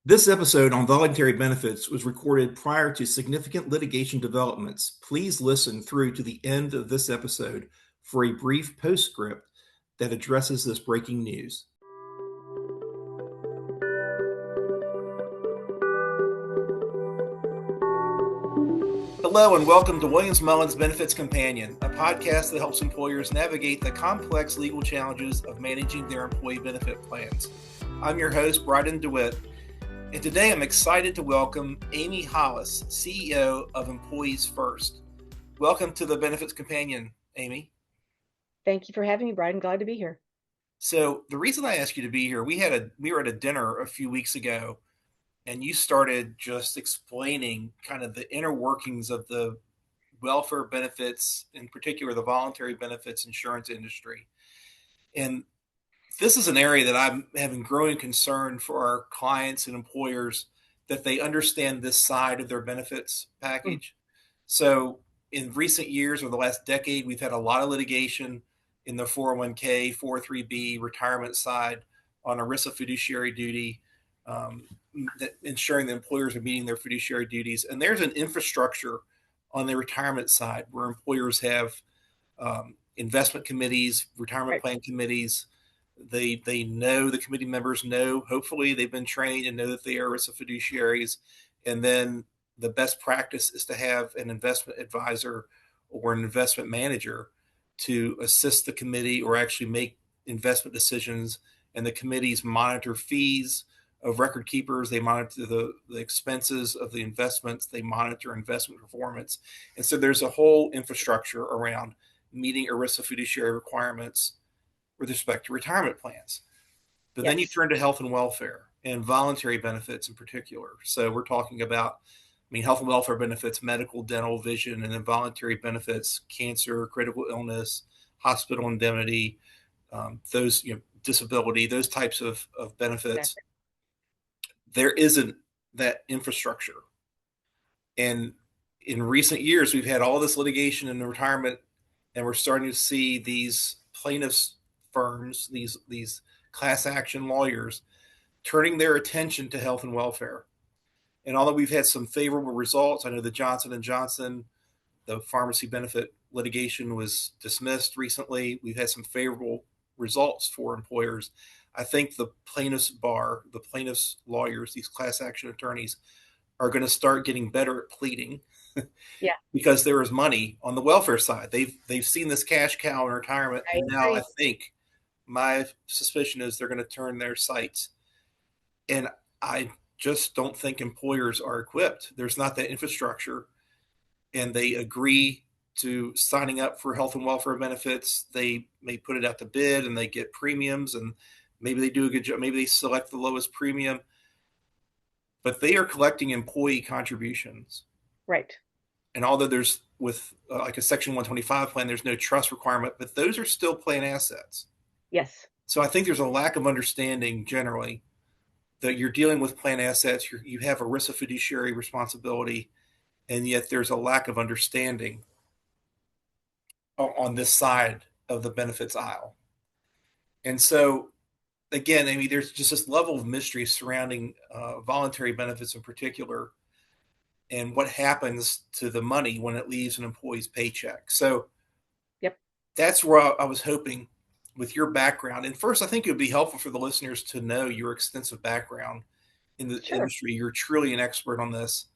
This episode on voluntary benefits was recorded prior to significant litigation developments. Please listen through to the end of this episode for a brief postscript that addresses this breaking news. Hello and welcome to Williams-Mullen's Benefits Companion, a podcast that helps employers navigate the complex legal challenges of managing their employee benefit plans. I'm your host, Brydon DeWitt, and today I'm excited to welcome Amy Hollis, CEO of Employees First. Welcome to the Benefits Companion, Amy. Thank you for having me, Brydon. Glad to be here. So the reason I asked you to be here, we were at a dinner a few weeks ago, and you started just explaining kind of the inner workings of the welfare benefits, in particular the voluntary benefits insurance industry. And this is an area that I'm having growing concern for our clients and employers, that they understand this side of their benefits package. So in recent years or the last decade, we've had a lot of litigation in the 401k, 403b retirement side on ERISA fiduciary duty, ensuring the employers are meeting their fiduciary duties. And there's an infrastructure on the retirement side where employers have investment committees, retirement plan committees. They know, the committee members know, hopefully they've been trained and know that they are ERISA fiduciaries. And then the best practice is to have an investment advisor or an investment manager to assist the committee or actually make investment decisions. And the committees monitor fees of record keepers. They monitor the expenses of the investments. They monitor investment performance. And so there's a whole infrastructure around meeting ERISA fiduciary requirements with respect to retirement plans. But then you turn to health and welfare and voluntary benefits in particular. So we're talking about, health and welfare benefits, medical, dental, vision, and then voluntary benefits, cancer, critical illness, hospital indemnity, those, disability, those types of benefits. There isn't that infrastructure. And in recent years, we've had all this litigation in the retirement, and we're starting to see these plaintiffs' firms, these class action lawyers, turning their attention to health and welfare. And although we've had some favorable results, I know the Johnson & Johnson, the pharmacy benefit litigation was dismissed recently. We've had some favorable results for employers. I think the plaintiffs' bar, the plaintiffs' lawyers, these class action attorneys are going to start getting better at pleading. Because there is money on the welfare side. They've seen this cash cow in retirement, and now I think my suspicion is they're going to turn their sights. And I just don't think employers are equipped. There's not that infrastructure, and they agree to signing up for health and welfare benefits. They may put it out to bid, and they get premiums, and maybe they do a good job. Maybe they select the lowest premium, but they are collecting employee contributions. Right. And although there's with like a Section 125 plan, there's no trust requirement, but those are still plan assets. Yes. So I think there's a lack of understanding generally that you're dealing with plan assets. You have ERISA fiduciary responsibility, and yet there's a lack of understanding on this side of the benefits aisle. And so, again, there's just this level of mystery surrounding voluntary benefits in particular, and what happens to the money when it leaves an employee's paycheck. So that's where I was hoping with your background. And first, I think it would be helpful for the listeners to know your extensive background in the industry. You're truly an expert on this.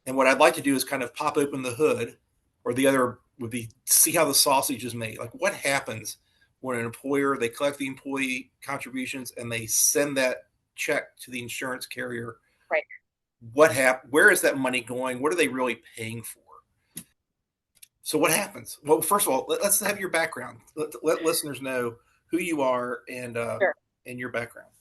And what I'd like to do is kind of pop open the hood, or the other would be see how the sausage is made. Like, what happens when an employer, they collect the employee contributions and they send that check to the insurance carrier. Right. Where is that money going? What are they really paying for? So what happens? Well, first of all, let's have your background. Let listeners know who you are and your background.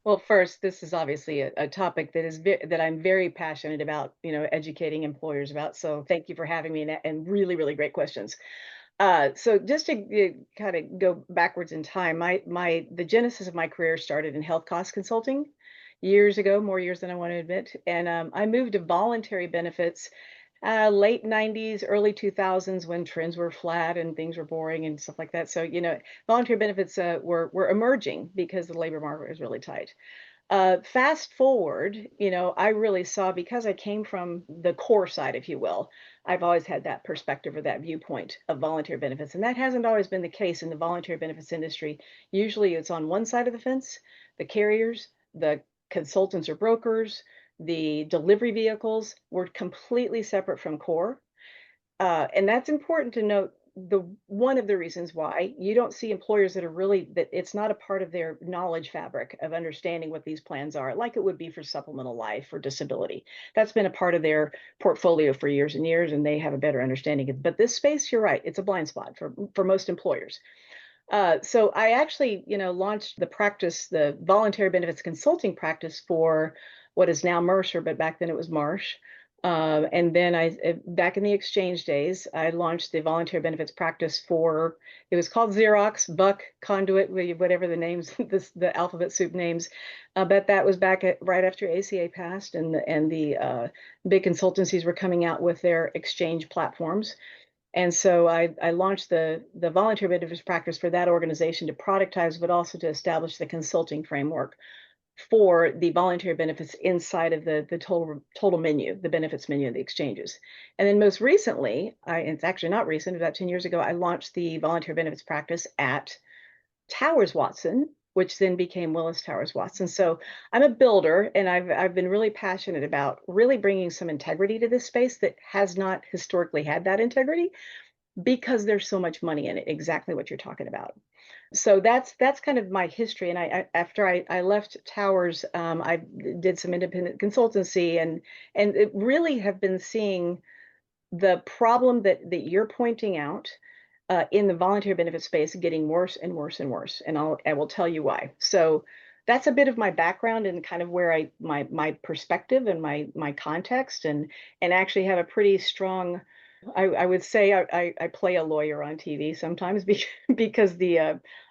Well, first, this is obviously a topic that I'm very passionate about, educating employers about. So thank you for having me, and really, really great questions. So just to kind of go backwards in time, the genesis of my career started in health cost consulting years ago, more years than I want to admit. And I moved to voluntary benefits late 90s, early 2000s, when trends were flat and things were boring and stuff like that. So, voluntary benefits were emerging because the labor market was really tight. Fast forward, I really saw, because I came from the core side, if you will. I've always had that perspective or that viewpoint of voluntary benefits, and that hasn't always been the case in the voluntary benefits industry. Usually it's on one side of the fence, the carriers, the consultants or brokers, the delivery vehicles were completely separate from core. And that's important to note. The one of the reasons why you don't see employers that are really, that it's not a part of their knowledge fabric of understanding what these plans are, like it would be for supplemental life or disability. That's been a part of their portfolio for years and years, and they have a better understanding of. But this space, you're right, it's a blind spot for most employers. So I actually, launched the practice, the voluntary benefits consulting practice, for what is now Mercer, but back then it was Marsh. And then back in the exchange days, I launched the voluntary benefits practice for, it was called Xerox, Buck, Conduit, whatever the names, the alphabet soup names. But that was back right after ACA passed, and the big consultancies were coming out with their exchange platforms. And so I launched the voluntary benefits practice for that organization to productize, but also to establish the consulting framework for the voluntary benefits inside of the total menu, the benefits menu of the exchanges. And then most recently, it's actually not recent, about 10 years ago, I launched the voluntary benefits practice at Towers Watson, which then became Willis Towers Watson. So I'm a builder, and I've been really passionate about really bringing some integrity to this space that has not historically had that integrity, because there's so much money in it, exactly what you're talking about. So that's kind of my history. And after I left Towers, I did some independent consultancy, and it really have been seeing the problem that you're pointing out in the voluntary benefit space getting worse and worse and worse. And I will tell you why. So that's a bit of my background and kind of where my perspective and my context, and actually have a pretty strong, I would say I play a lawyer on TV sometimes, because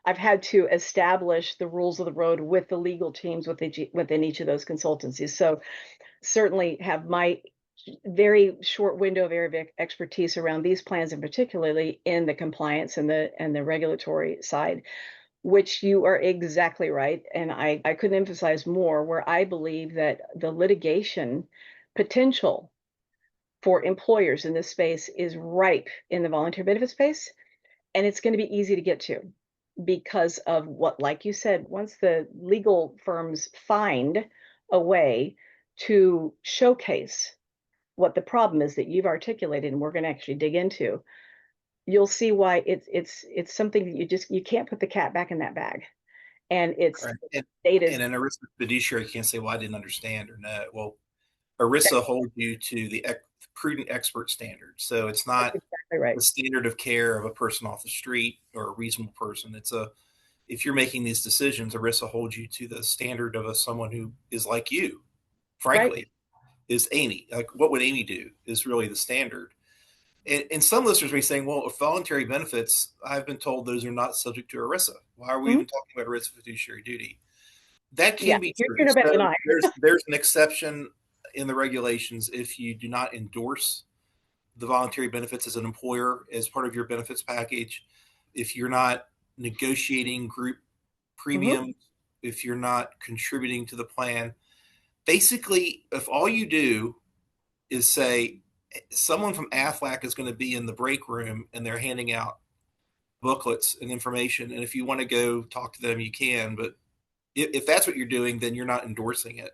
I've had to establish the rules of the road with the legal teams within each of those consultancies. So certainly have my very short window of area of expertise around these plans, and particularly in the compliance and the regulatory side, which you are exactly right. And I couldn't emphasize more where I believe that the litigation potential for employers in this space is ripe in the voluntary benefit space, and it's going to be easy to get to, because of what, like you said, once the legal firms find a way to showcase what the problem is that you've articulated, and we're going to actually dig into, you'll see why it's something that you can't put the cat back in that bag, and it's Right. data. And an ERISA fiduciary can't say, well, I didn't understand or no. Well, ERISA holds you to the prudent expert standard. So it's That's not exactly right. the standard of care of a person off the street or a reasonable person. If you're making these decisions, ERISA holds you to the standard of someone who is like you, Right. frankly, is Amy. Like, what would Amy do is really the standard. And some listeners may be saying, well, if voluntary benefits, I've been told those are not subject to ERISA. Why are we Mhm. even talking about ERISA fiduciary duty? That Yeah, can be you true. know better than So I. there's an exception in the regulations if you do not endorse the voluntary benefits as an employer as part of your benefits package, if you're not negotiating group Hmm. premiums, if you're not contributing to the plan. Basically, if all you do is say someone from AFLAC is going to be in the break room and they're handing out booklets and information, and if you want to go talk to them, you can. But if that's what you're doing, then you're not endorsing it.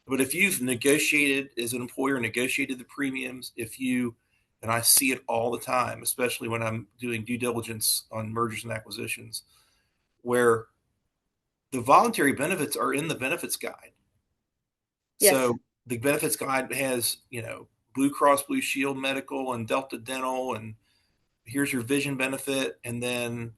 But if you've negotiated as an employer, negotiated the premiums, if you, and I see it all the time, especially when I'm doing due diligence on mergers and acquisitions, where the voluntary benefits are in the benefits guide. Yes. So the benefits guide has, Blue Cross Blue Shield medical and Delta dental, and here's your vision benefit, and then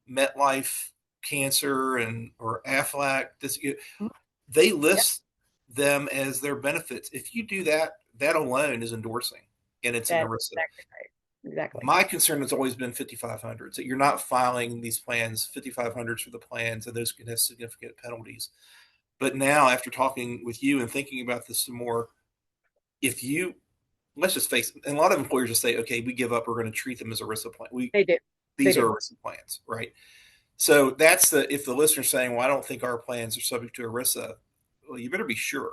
MetLife cancer and or Aflac. Mhm. They Yep. list them as their benefits. If you do that, that alone is endorsing, and it's an That's ERISA. exactly right. Exactly. My concern has always been 5,500s, that you're not filing these plans, 5,500s for the plans, and those can have significant penalties. But now, after talking with you and thinking about this some more, if you, let's just face it, and a lot of employers just say, okay, we give up, we're going to treat them as ERISA plan. They do. They These are do. ERISA plans, right? So that's if the listener's saying, well, I don't think our plans are subject to ERISA, well, you better be sure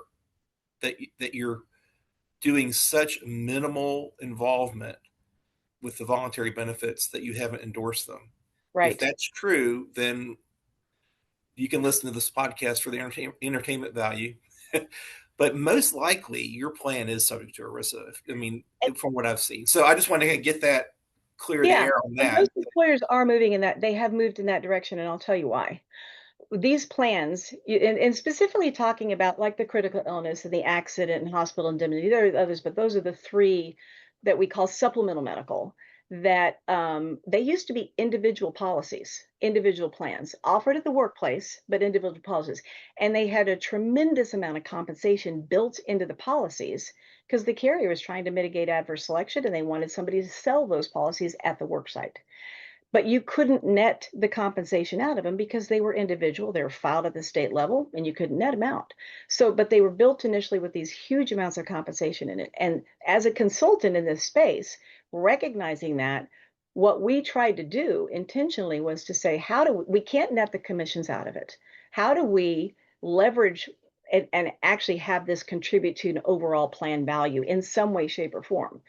that you're doing such minimal involvement with the voluntary benefits that you haven't endorsed them. If Right. that's true, then you can listen to this podcast for the entertainment value. But most likely, your plan is subject to ERISA. I mean, And from what I've seen. So I just want to get that clear the yeah, air on and that. most employers are moving in that, they have moved in that direction, and I'll tell you why. These plans, and specifically talking about like the critical illness and the accident and hospital indemnity, there are others, but those are the three that we call supplemental medical, that they used to be individual policies, individual plans offered at the workplace, but individual policies. And they had a tremendous amount of compensation built into the policies because the carrier was trying to mitigate adverse selection and they wanted somebody to sell those policies at the work site, but you couldn't net the compensation out of them because they were individual. They were filed at the state level and you couldn't net them out. So, but they were built initially with these huge amounts of compensation in it. And as a consultant in this space, recognizing that, what we tried to do intentionally was to say, how do we can't net the commissions out of it? How do we leverage and actually have this contribute to an overall plan value in some way, shape, or form?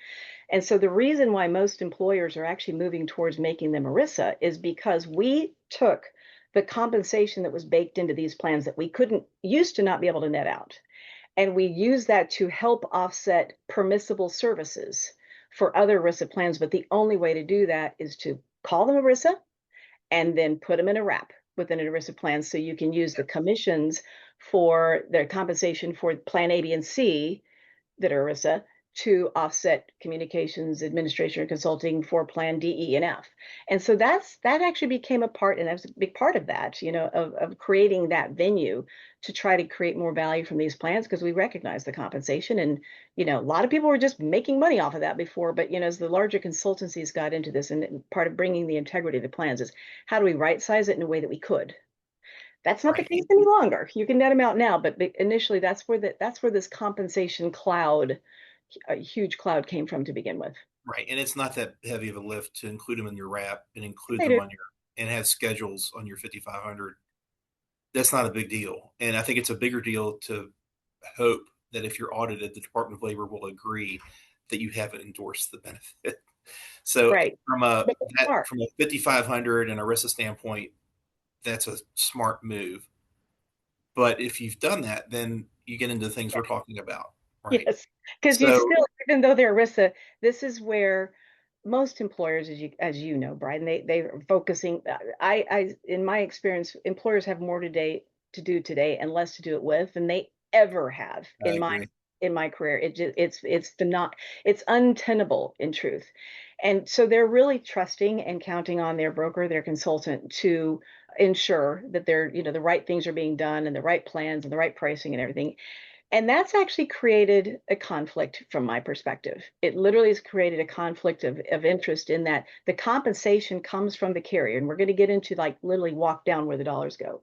And so the reason why most employers are actually moving towards making them ERISA is because we took the compensation that was baked into these plans that we couldn't used to not be able to net out. And we use that to help offset permissible services for other ERISA plans. But the only way to do that is to call them ERISA and then put them in a wrap within an ERISA plan. So you can use the commissions for their compensation for plan A, B, and C that are ERISA to offset communications, administration, or consulting for plan D, E, and F. And so that actually became a part, and that's a big part of that, of creating that venue to try to create more value from these plans because we recognize the compensation. And, a lot of people were just making money off of that before. But, as the larger consultancies got into this, and part of bringing the integrity of the plans is how do we right size it in a way that we could? That's not the Right. case any longer. You can net them out now, but initially that's where this compensation cloud, a huge cloud, came from to begin with. Right. And it's not that heavy of a lift to include them in your wrap and include They them do. on and have schedules on your 5,500. That's not a big deal. And I think it's a bigger deal to hope that if you're audited, the Department of Labor will agree that you haven't endorsed the benefit. So Right. But it's smart. from a 5,500 and ERISA standpoint, that's a smart move. But if you've done that, then you get into the things we're talking about, right? Yes, because you So still, even though they're ERISA, this is where most employers, as you know, Brian, they're focusing. In my experience, employers have more to do today and less to do it with than they ever have I in my agree. career. It's untenable in truth, and so they're really trusting and counting on their broker, their consultant, to ensure that they're the right things are being done and the right plans and the right pricing and everything. And that's actually created a conflict from my perspective. It literally has created a conflict of interest in that the compensation comes from the carrier. And we're going to get into like literally walk down where the dollars go.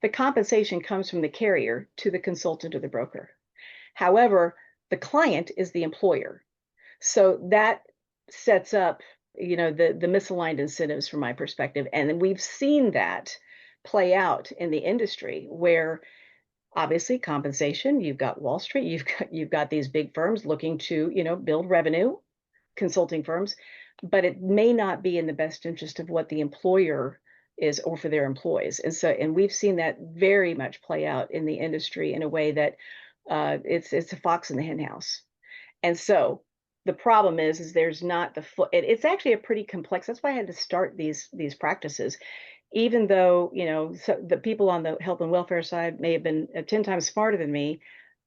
The compensation comes from the carrier to the consultant or the broker. However, the client is the employer. So that sets up, the misaligned incentives from my perspective. And we've seen that play out in the industry where obviously compensation, you've got Wall Street, you've got these big firms looking to build revenue, consulting firms, but it may not be in the best interest of what the employer is or for their employees. And we've seen that very much play out in the industry in a way that it's a fox in the henhouse. And so the problem is there's not it's actually a pretty complex. That's why I had to start these practices, even though so the people on the health and welfare side may have been 10 times smarter than me.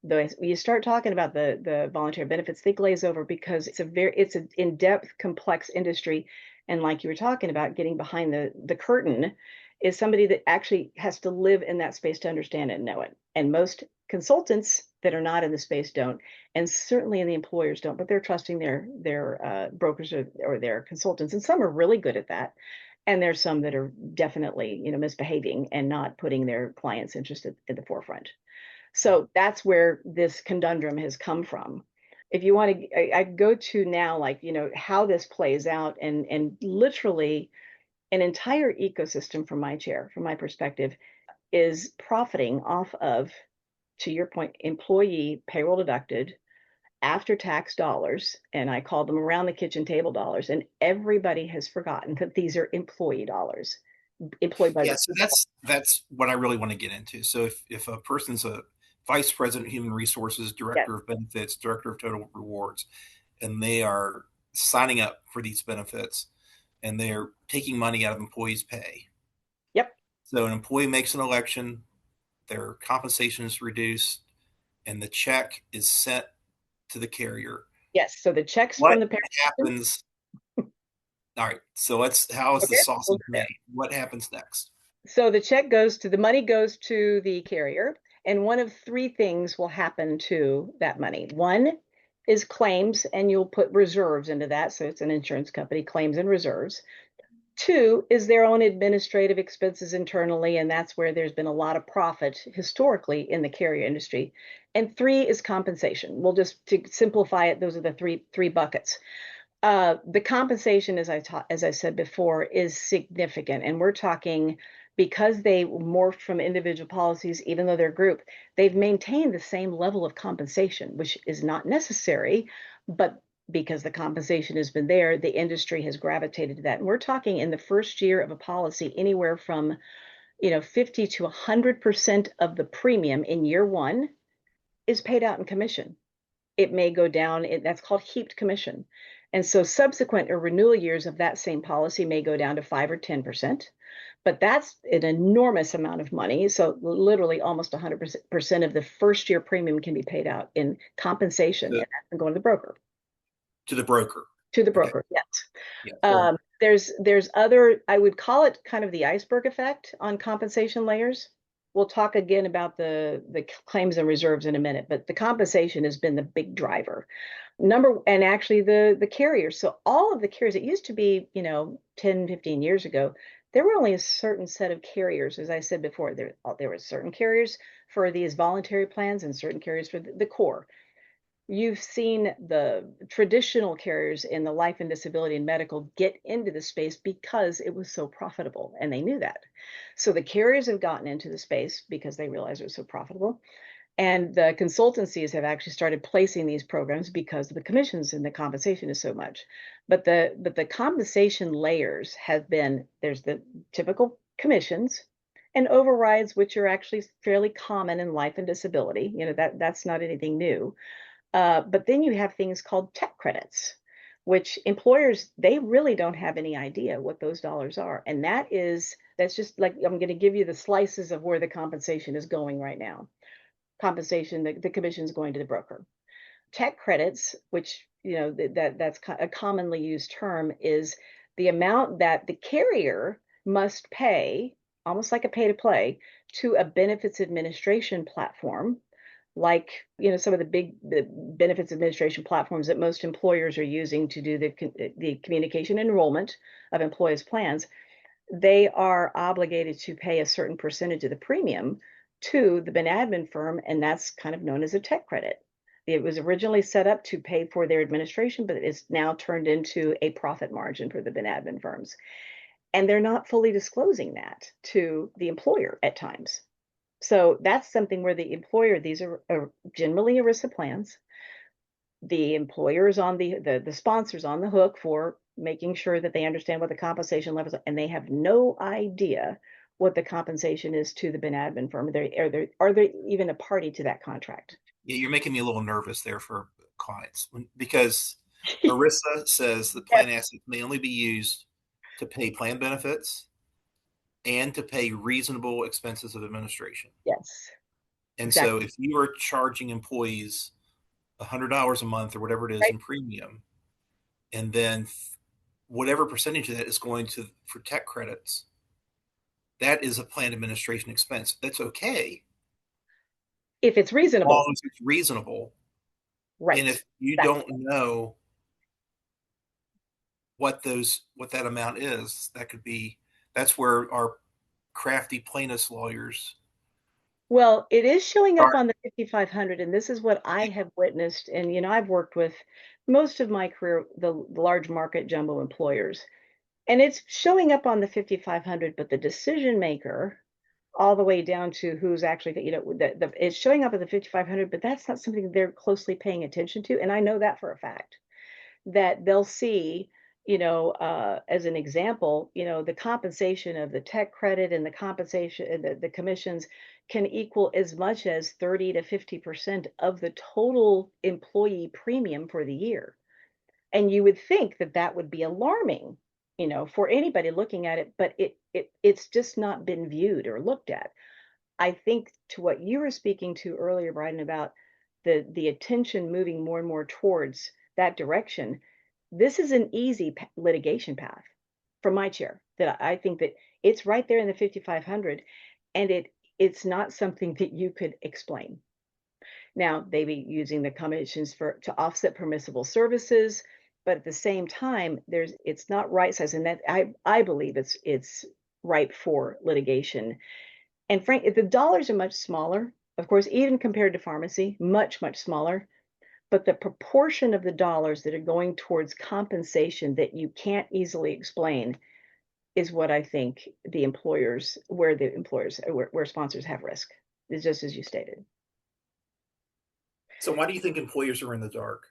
Though when you start talking about the voluntary benefits, they glaze over because it's an in-depth, complex industry. And like you were talking about, getting behind the curtain is somebody that actually has to live in that space to understand it and know it. And most consultants that are not in the space don't, and certainly in the employers don't, but they're trusting their brokers or their consultants. And some are really good at that, and there's some that are definitely misbehaving and not putting their clients' interest at the forefront. So that's where this conundrum has come from. If you want to, I go to now, like how this plays out, and literally an entire ecosystem from my chair, from my perspective, is profiting off of to your point, employee payroll deducted after tax dollars, and I call them around the kitchen table dollars, and everybody has forgotten that these are employee dollars, employed by Yeah, the so that's what I really want to get into. So if a person's a vice president of human resources, yes, director of benefits, director of total rewards, and they are signing up for these benefits and they're taking money out of employees' pay. yep, So an employee makes an election, their compensation is reduced, and the check is sent to the carrier. yes. So the checks What from the parent. happens? All right. So how is the Okay, we'll sausage go there. made? What happens next? So the money goes to the carrier, and one of three things will happen to that money. One is claims, and you'll put reserves into that. So it's an insurance company, claims and reserves. Two is their own administrative expenses internally, and that's where there's been a lot of profit historically in the carrier industry. And three is compensation. We'll just to simplify it, those are the three buckets. The compensation, as I said before, is significant, and we're talking because they morphed from individual policies, even though they're group, they've maintained the same level of compensation, which is not necessary, but because the compensation has been there, the industry has gravitated to that. And we're talking in the first year of a policy, anywhere from 50 to 100% of the premium in year one is paid out in commission. It may go down, that's called heaped commission. And so subsequent or renewal years of that same policy may go down to 5 or 10%, but that's an enormous amount of money. So literally almost 100% of the first year premium can be paid out in compensation, and To, that's going to the broker. to the broker. To the Okay. broker, yes. Yeah. So There's other, I would call it kind of the iceberg effect on compensation layers. We'll talk again about the claims and reserves in a minute, but the compensation has been the big driver. And actually the carriers. So all of the carriers, it used to be, 10, 15 years ago, there were only a certain set of carriers. As I said before, there were certain carriers for these voluntary plans and certain carriers for the core. You've seen the traditional carriers in the life and disability and medical get into the space because it was so profitable, and they knew that. So the carriers have gotten into the space because they realized it was so profitable. And the consultancies have actually started placing these programs because the commissions and the compensation is so much. But the compensation layers have been, there's the typical commissions and overrides, which are actually fairly common in life and disability. That's not anything new. But then you have things called tech credits, which employers, they really don't have any idea what those dollars are. And that's just like, I'm going to give you the slices of where the compensation is going right now. Compensation, the commission is going to the broker. Tech credits, which, that's a commonly used term, is the amount that the carrier must pay, almost like a pay to play, to a benefits administration platform, like some of the benefits administration platforms that most employers are using to do the communication enrollment of employees' plans. They are obligated to pay a certain percentage of the premium to the ben admin firm, and that's kind of known as a tech credit. It was originally set up to pay for their administration, but it's now turned into a profit margin for the ben admin firms. And they're not fully disclosing that to the employer at times. So that's something where the employer, these are generally ERISA plans. The employer is on the sponsor's on the hook for making sure that they understand what the compensation levels are, and they have no idea what the compensation is to the ben admin firm. Are they even a party to that contract? yeah, you're making me a little nervous there for clients because ERISA says that Yes, plan assets may only be used to pay plan benefits and to pay reasonable expenses of administration. yes, And so exactly. if you are charging employees $100 a month or whatever it is Right. in premium, and then whatever percentage of that is going to for tech credits, that is a plan administration expense. That's okay If it's as long reasonable, as it's reasonable. And right. if you don't Exactly. know what that amount is, that's where our crafty plaintiffs lawyers Well, it is showing up start. on the 5,500, and this is what I have witnessed. And I've worked with most of my career the large market jumbo employers, and it's showing up on the 5,500, but the decision maker all the way down to who's actually, it's showing up at the 5,500, but that's not something they're closely paying attention to. And I know that for a fact, that they'll see, as an example, the compensation of the tech credit and the compensation and the commissions can equal as much as 30 to 50% of the total employee premium for the year. And you would think that that would be alarming, for anybody looking at it, but it's just not been viewed or looked at. I think to what you were speaking to earlier, Brydon, about the attention moving more and more towards that direction, this is an easy litigation path from my chair, that I think that it's right there in the 5,500, and it's not something that you could explain. Now, they be using the commissions to offset permissible services, but at the same time, it's not right size, and that I believe it's ripe for litigation. And frank, the dollars are much smaller, of course, even compared to pharmacy, much, much smaller. But the proportion of the dollars that are going towards compensation that you can't easily explain is what I think where sponsors have risk, is just as you stated. So why do you think employers are in the dark?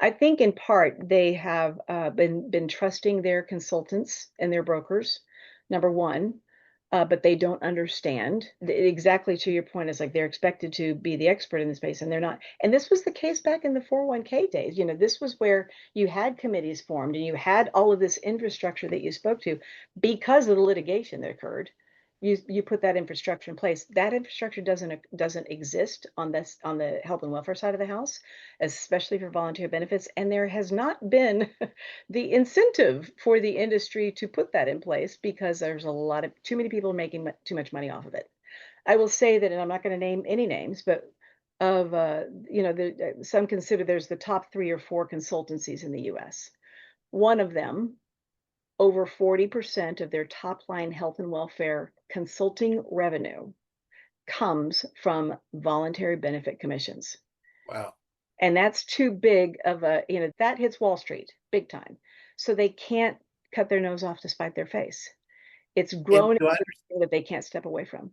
I think in part they have been trusting their consultants and their brokers, number one, but they don't understand exactly to your point. It's like they're expected to be the expert in the space, and they're not. And this was the case back in the 401k days. This was where you had committees formed and you had all of this infrastructure that you spoke to because of the litigation that occurred. You put that infrastructure in place. That infrastructure doesn't exist on the health and welfare side of the house, especially for voluntary benefits. And there has not been the incentive for the industry to put that in place because there's too many people making too much money off of it. I will say that, and I'm not going to name any names, but of some consider there's the top 3 or 4 consultancies in the U.S. One of them, over 40% of their top line health and welfare consulting revenue comes from voluntary benefit commissions. Wow. And that's too big of that hits Wall Street big time. So they can't cut their nose off to spite their face. It's And grown into a thing that they can't step away from.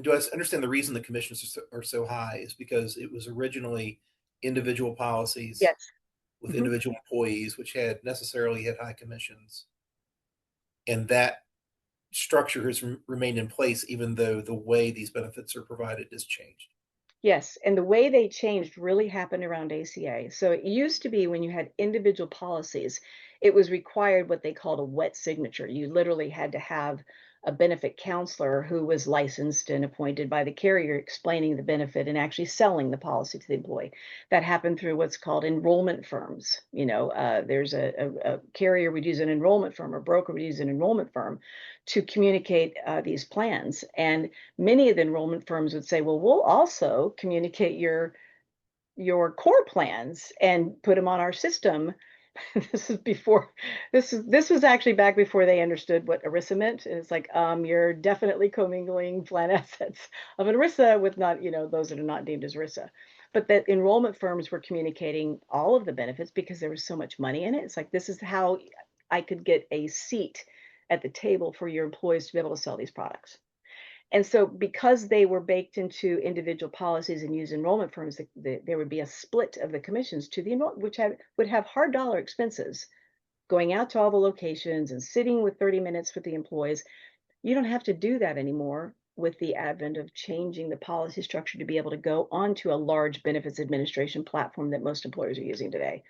do I understand the reason the commissions are so high is because it was originally individual policies Yes. with Mhm. individual employees, which necessarily had high commissions, and that structure has remained in place even though the way these benefits are provided has changed. Yes, and the way they changed really happened around ACA. So it used to be when you had individual policies, it was required what they called a wet signature. You literally had to have a benefit counselor who was licensed and appointed by the carrier explaining the benefit and actually selling the policy to the employee. That happened through what's called enrollment firms. There's a carrier would use an enrollment firm, or broker would use an enrollment firm to communicate these plans. And many of the enrollment firms would say, well, we'll also communicate your core plans and put them on our system. This was actually back before they understood what ERISA meant. And it's like, you're definitely commingling plan assets of an ERISA with not, those that are not deemed as ERISA. But that enrollment firms were communicating all of the benefits because there was so much money in it. It's like, this is how I could get a seat at the table for your employees to be able to sell these products. And so because they were baked into individual policies and use enrollment firms, there would be a split of the commissions to the enrollment, which would have hard dollar expenses going out to all the locations and sitting with 30 minutes with the employees. You don't have to do that anymore with the advent of changing the policy structure to be able to go onto a large benefits administration platform that most employers are using today.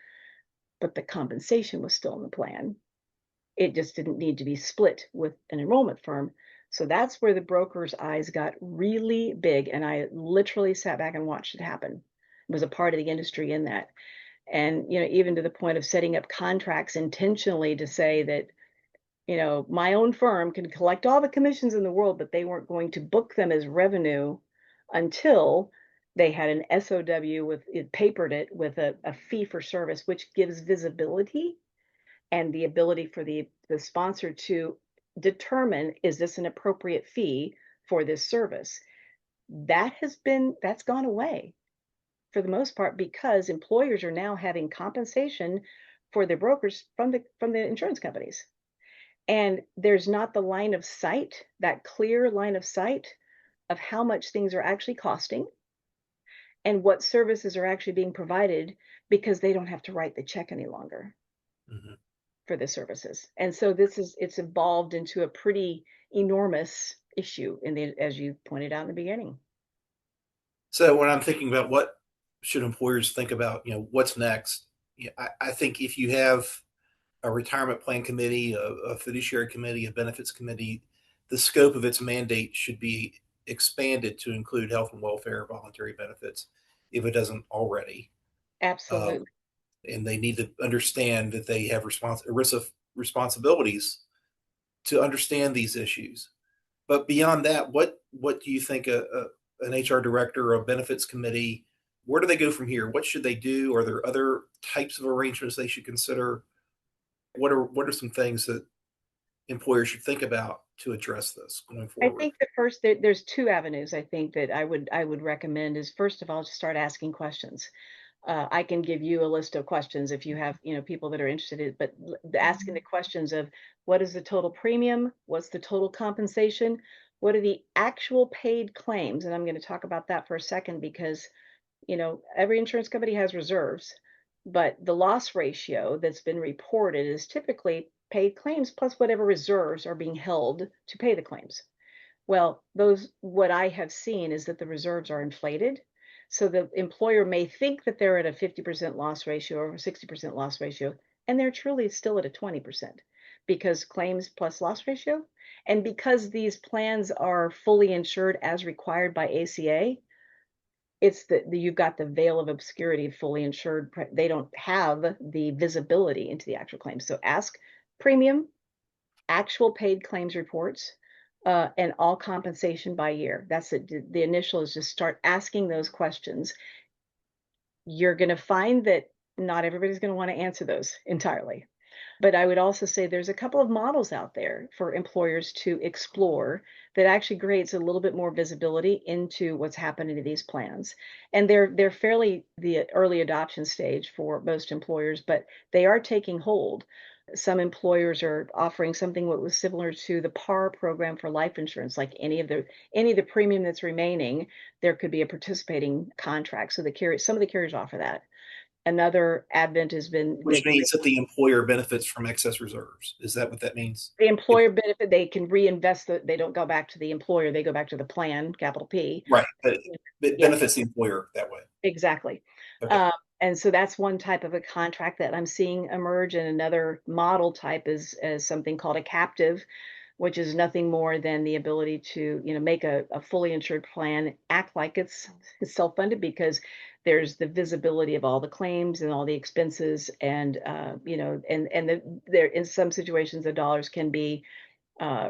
But the compensation was still in the plan. It just didn't need to be split with an enrollment firm. So that's where the broker's eyes got really big. And I literally sat back and watched it happen. Was a part of the industry in that. And, even to the point of setting up contracts intentionally to say that, my own firm can collect all the commissions in the world, but they weren't going to book them as revenue until they had an SOW with it, papered it with a fee for service, which gives visibility and the ability for the sponsor to determine, is this an appropriate fee for this service? That's gone away for the most part because employers are now having compensation for their brokers from the insurance companies. And there's not the line of sight, that clear line of sight of how much things are actually costing and what services are actually being provided because they don't have to write the check any longer Mhm. for the services. And so it's evolved into a pretty enormous issue in the, as you pointed out in the beginning. So when I'm thinking about what should employers think about, what's next, I think if you have a retirement plan committee, a fiduciary committee, a benefits committee, the scope of its mandate should be expanded to include health and welfare, voluntary benefits, if it doesn't already. Um, Absolutely. and they need to understand that they have ERISA responsibilities to understand these issues. But beyond that, what do you think an HR director or a benefits committee? Where do they go from here? What should they do? Are there other types of arrangements they should consider? What are some things that employers should think about to address this going I forward? think the first there's two avenues I think that I would recommend is first of all just start asking questions. I can give you a list of questions if you have, people that are interested in, but asking the questions of what is the total premium? What's the total compensation? What are the actual paid claims? And I'm going to talk about that for a second because, every insurance company has reserves, but the loss ratio that's been reported is typically paid claims plus whatever reserves are being held to pay the claims. Well, what I have seen is that the reserves are inflated. So the employer may think that they're at a 50% loss ratio or a 60% loss ratio, and they're truly still at a 20% because claims plus loss ratio. And because these plans are fully insured as required by ACA, it's you've got the veil of obscurity of fully insured. They don't have the visibility into the actual claims. So ask premium, actual paid claims reports, and all compensation by year. That's it. The initial is just start asking those questions. You're going to find that not everybody's going to want to answer those entirely. But I would also say there's a couple of models out there for employers to explore that actually creates a little bit more visibility into what's happening to these plans. And they're fairly the early adoption stage for most employers, but they are taking hold. Some employers are offering something what was similar to the PAR program for life insurance, like any of the premium that's remaining, there could be a participating contract. So some of the carriers offer that. Another advent has been Which that means that the employer benefits from excess reserves. Is that what that means? the If, employer benefit, they can reinvest they don't go back to the employer, they go back to the plan, capital P. right, but it Yeah, benefits the employer that way. exactly. Okay. Um, and so that's one type of a contract that I'm seeing emerge. And another model type is something called a captive, which is nothing more than the ability to, make a fully insured plan act like it's self-funded because there's the visibility of all the claims and all the expenses and there in some situations the dollars can be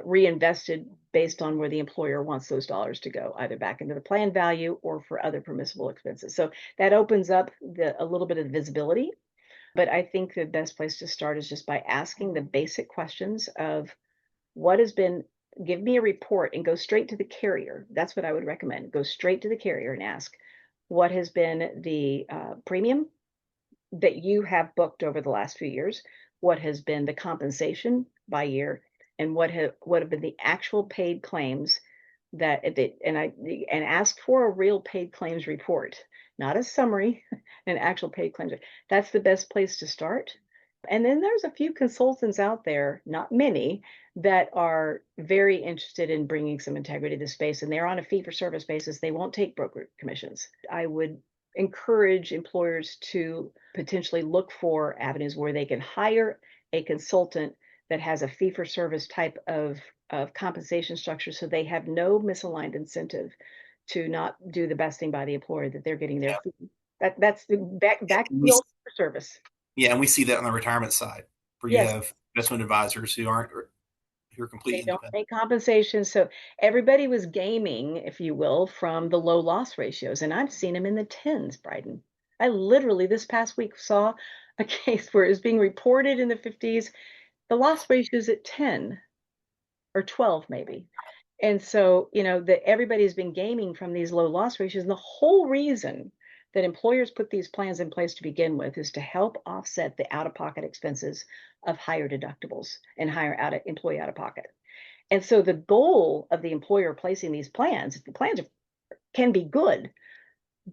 reinvested based on where the employer wants those dollars to go, either back into the plan value or for other permissible expenses. So that opens up a little bit of visibility. But I think the best place to start is just by asking the basic questions of what has been, give me a report and go straight to the carrier. That's what I would recommend. Go straight to the carrier and ask what has been the premium that you have booked over the last few years, what has been the compensation by year, and what have been the actual paid claims that it and ask for a real paid claims report, not a summary, an actual paid claims. That's the best place to start. And then there's a few consultants out there, not many, that are very interested in bringing some integrity to the space, and they're on a fee for service basis. They won't take broker commissions. I would encourage employers to potentially look for avenues where they can hire a consultant that has a fee for service type of compensation structure so they have no misaligned incentive to not do the best thing by the employer that they're getting their fee. That's the back to And the old fee for service. yeah, and we see that on the retirement side, where you Yes, have investment advisors who are they completely don't independent. pay compensation. So everybody was gaming, if you will, from the low loss ratios. And I've seen them in the tens, Brydon. I literally this past week saw a case where it was being reported in the 50s. The loss ratio is at 10 or 12, maybe. And so, that everybody's been gaming from these low loss ratios. And the whole reason that employers put these plans in place to begin with is to help offset the out-of-pocket expenses of higher deductibles and higher employee out-of-pocket. And so the goal of the employer placing these plans, if the plans can be good,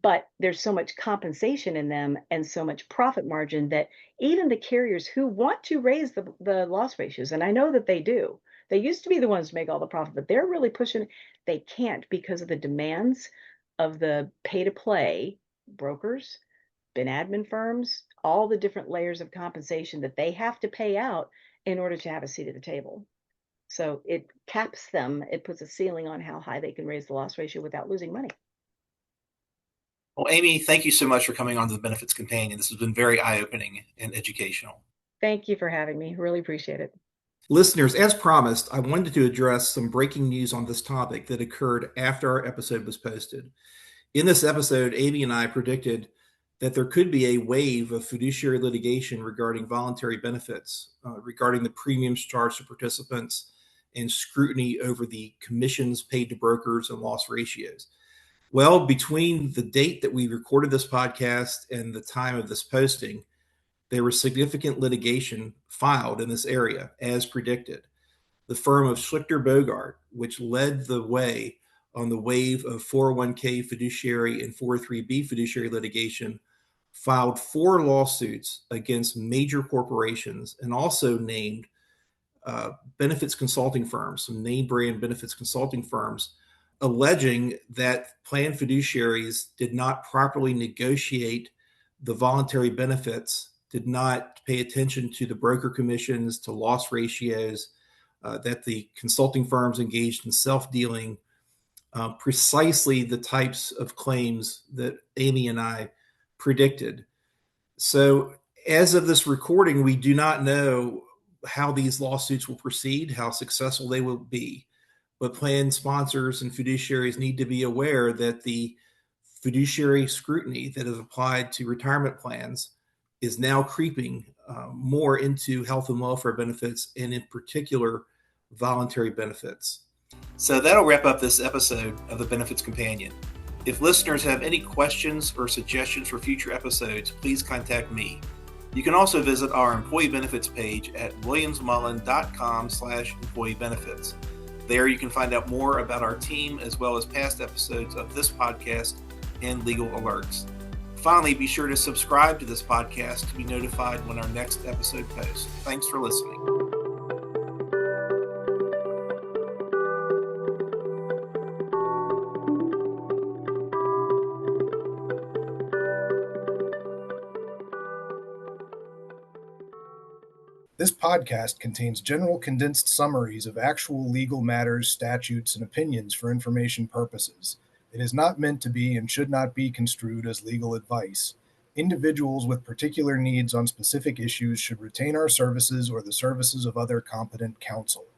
but there's so much compensation in them and so much profit margin that even the carriers who want to raise the loss ratios, and I know that they used to be the ones to make all the profit, but they're really pushing, they can't because of the demands of the pay to play brokers, bin admin firms, all the different layers of compensation that they have to pay out in order to have a seat at the table. So it caps them, it puts a ceiling on how high they can raise the loss ratio without losing money. Well, Amy, thank you so much for coming on to the Benefits Companion. This has been very eye-opening and educational. Thank you for having me. Really appreciate it. Listeners, as promised, I wanted to address some breaking news on this topic that occurred after our episode was posted. In this episode, Amy and I predicted that there could be a wave of fiduciary litigation regarding voluntary benefits, regarding the premiums charged to participants and scrutiny over the commissions paid to brokers and loss ratios. Well, between the date that we recorded this podcast and the time of this posting, there was significant litigation filed in this area, as predicted. The firm of Schlichter Bogart, which led the way on the wave of 401k fiduciary and 403b fiduciary litigation, filed 4 lawsuits against major corporations and also named benefits consulting firms, some name brand benefits consulting firms, alleging that plan fiduciaries did not properly negotiate the voluntary benefits, did not pay attention to the broker commissions, to loss ratios, that the consulting firms engaged in self-dealing, precisely the types of claims that Amy and I predicted. So as of this recording, we do not know how these lawsuits will proceed, how successful they will be. But plan sponsors and fiduciaries need to be aware that the fiduciary scrutiny that is applied to retirement plans is now creeping more into health and welfare benefits, and in particular, voluntary benefits. So that'll wrap up this episode of the Benefits Companion. If listeners have any questions or suggestions for future episodes, please contact me. You can also visit our employee benefits page at williamsmullen.com/employee benefits. There you can find out more about our team as well as past episodes of this podcast and legal alerts. Finally, be sure to subscribe to this podcast to be notified when our next episode posts. Thanks for listening. This podcast contains general condensed summaries of actual legal matters, statutes, and opinions for information purposes. It is not meant to be and should not be construed as legal advice. Individuals with particular needs on specific issues should retain our services or the services of other competent counsel.